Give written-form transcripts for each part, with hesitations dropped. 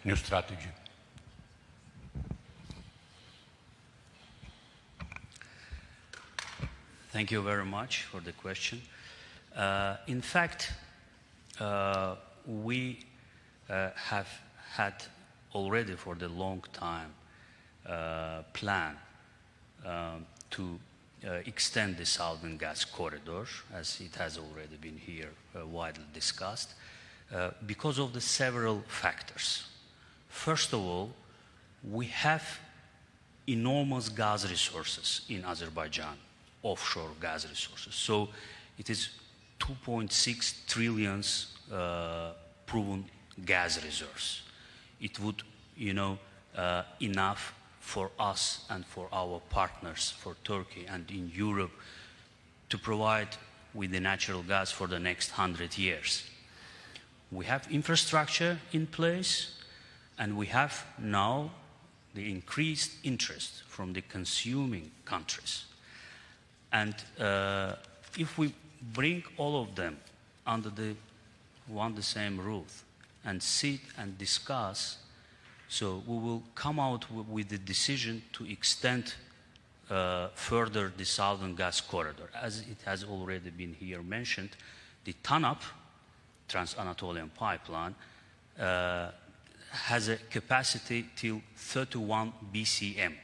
new strategy? Thank you very much for the question. In fact, we have had already for the long time plan to extend the Southern Gas Corridor, as it has already been here widely discussed, because of the several factors. First of all, we have enormous gas resources in Azerbaijan, offshore gas resources. So it is 2.6 trillion proven gas reserves. It would, enough for us and for our partners, for Turkey and in Europe, to provide with the natural gas for the next 100 years. We have infrastructure in place, and we have now the increased interest from the consuming countries. And if we bring all of them under the same roof and sit and discuss, so we will come out with the decision to extend further the Southern Gas Corridor. As it has already been here mentioned, the TANAP, Trans-Anatolian Pipeline, has a capacity till 31 BCM.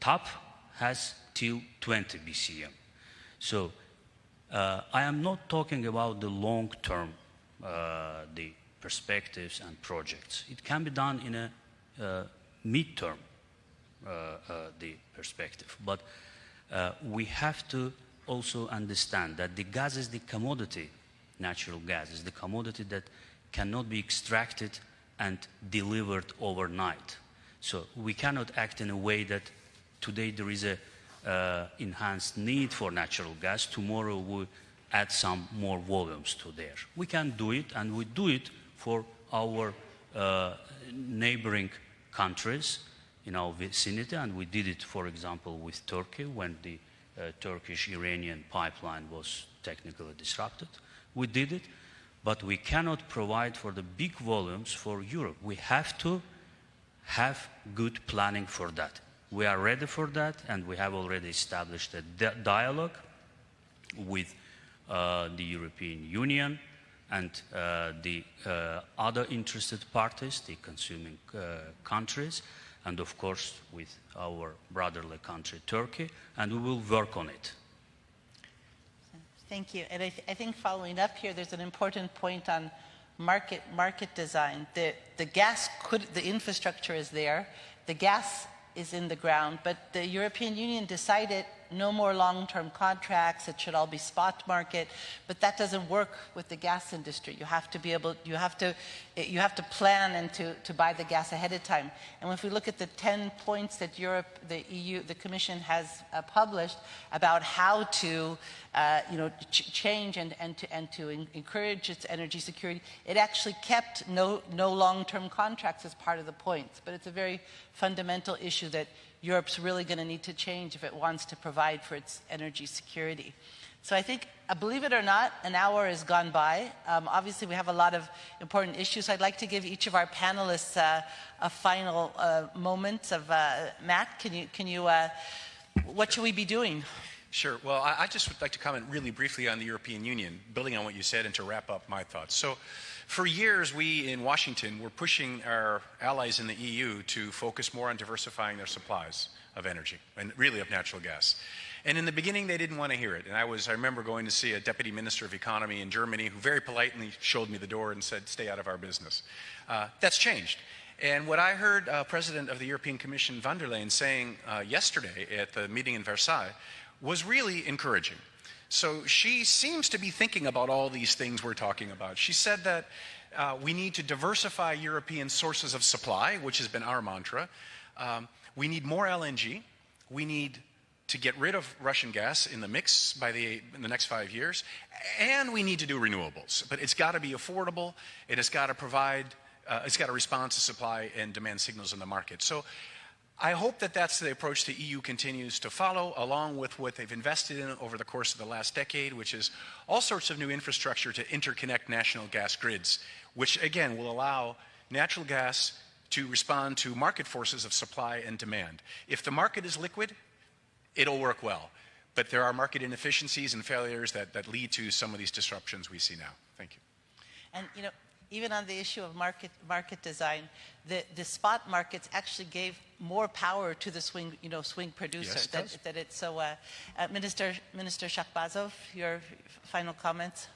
TAP has till 20 BCM. So I am not talking about the long-term, the perspectives and projects. It can be done in a mid-term, the perspective. But we have to also understand that the gas is the commodity, natural gas is the commodity that cannot be extracted and delivered overnight. So we cannot act in a way that today there is a enhanced need for natural gas, tomorrow we add some more volumes to there. We can do it, and we do it for our neighboring countries in our vicinity, and we did it, for example, with Turkey when the Turkish-Iranian pipeline was technically disrupted. We did it, but we cannot provide for the big volumes for Europe. We have to have good planning for that. We are ready for that, and we have already established a dialogue with the European Union and the other interested parties, the consuming countries, and of course with our brotherly country, Turkey, and we will work on it. Thank you. And I think following up here, there's an important point on market design. The gas the infrastructure is there, the gas is in the ground, but the European Union decided no more long-term contracts, it should all be spot market, but that doesn't work with the gas industry. You have to be able, you have to plan and to buy the gas ahead of time. And if we look at the 10 points that Europe, the EU, the Commission has published about how to change and to encourage its energy security, it actually kept no long-term contracts as part of the points. But it's a very fundamental issue that Europe's really going to need to change if it wants to provide for its energy security. So I think, believe it or not, an hour has gone by. Obviously, we have a lot of important issues. I'd like to give each of our panelists a final moment of, Matt, can you what should we be doing? Sure. Well, I just would like to comment really briefly on the European Union, building on what you said, and to wrap up my thoughts. So for years, we in Washington were pushing our allies in the EU to focus more on diversifying their supplies of energy, and really of natural gas. And in the beginning, they didn't want to hear it. And I remember going to see a deputy minister of economy in Germany who very politely showed me the door and said, "Stay out of our business." That's changed. And what I heard President of the European Commission von der Leyen saying yesterday at the meeting in Versailles was really encouraging. So she seems to be thinking about all these things we're talking about. She said that we need to diversify European sources of supply, which has been our mantra. We need more LNG. We need to get rid of Russian gas in the mix in the next 5 years. And we need to do renewables. But it's got to be affordable. It has got to provide, it's got to respond to supply and demand signals in the market. So I hope that that's the approach the EU continues to follow, along with what they've invested in over the course of the last decade, which is all sorts of new infrastructure to interconnect national gas grids, which again will allow natural gas to respond to market forces of supply and demand. If the market is liquid, it'll work well. But there are market inefficiencies and failures that lead to some of these disruptions we see now. Thank you. And you know, even on the issue of market design, the spot markets actually gave more power to the swing producer. Yes, that it's so. Minister Shahbazov, your final comments.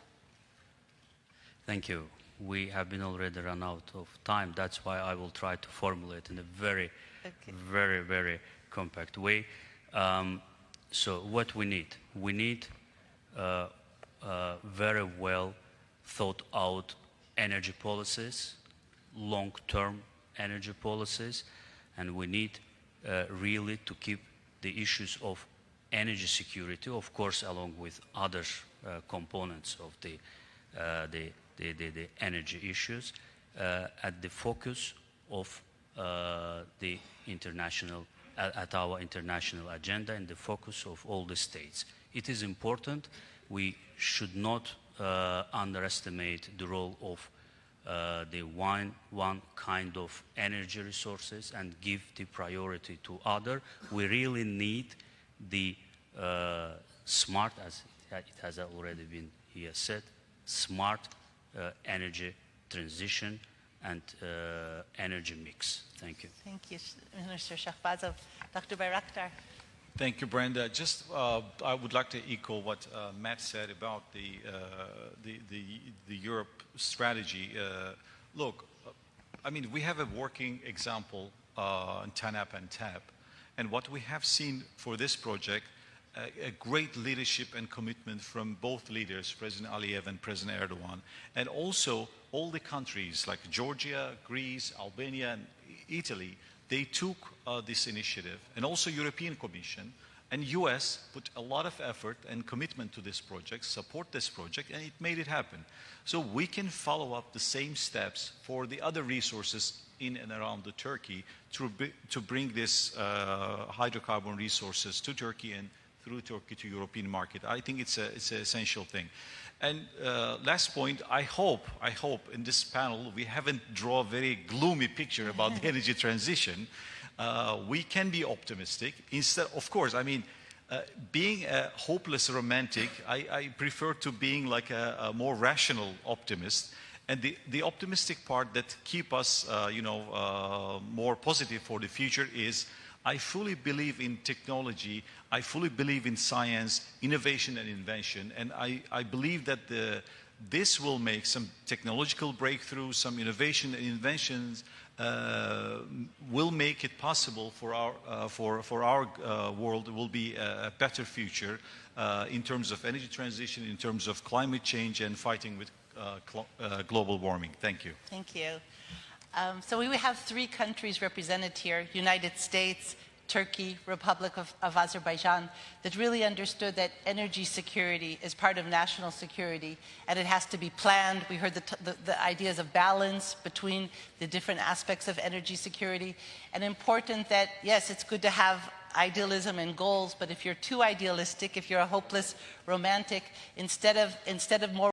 Thank you. We have been already run out of time. That's why I will try to formulate in a very, very compact way. So what we need very well thought out energy policies, long-term energy policies, and we need really to keep the issues of energy security, of course, along with other components of the energy issues, at the focus of the international, at our international agenda and the focus of all the states. It is important. We should not underestimate the role of the one kind of energy resources and give the priority to other. We really need the smart, as it has already been here said, smart energy transition and energy mix. Thank you. Thank you, Minister Shahbazov. Dr. Bayraktar. Thank you, Brenda. Just I would like to echo what Matt said about the Europe strategy. Look, I mean, we have a working example in TANAP and TAP, and what we have seen for this project, a great leadership and commitment from both leaders, President Aliyev and President Erdogan, and also all the countries like Georgia, Greece, Albania, and Italy. They took this initiative, and also European Commission and US put a lot of effort and commitment to this project, support this project, and it made it happen. So we can follow up the same steps for the other resources in and around the Turkey to bring this hydrocarbon resources to Turkey and through Turkey to European market. I think it's an essential thing. And last point, I hope in this panel we haven't drawn a very gloomy picture about the energy transition. We can be optimistic. Instead, of course, I mean, being a hopeless romantic, I prefer to being like a more rational optimist. And the optimistic part that keep us, more positive for the future is I fully believe in technology. I fully believe in science, innovation, and invention. And I believe that this will make some technological breakthroughs, some innovation and inventions will make it possible for our world will be a better future in terms of energy transition, in terms of climate change, and fighting with global warming. Thank you. Thank you. So we have three countries represented here: United States, Turkey, Republic of Azerbaijan, that really understood that energy security is part of national security and it has to be planned. We heard the ideas of balance between the different aspects of energy security, and important that, yes, it's good to have idealism and goals, but if you're too idealistic, if you're a hopeless romantic, instead of more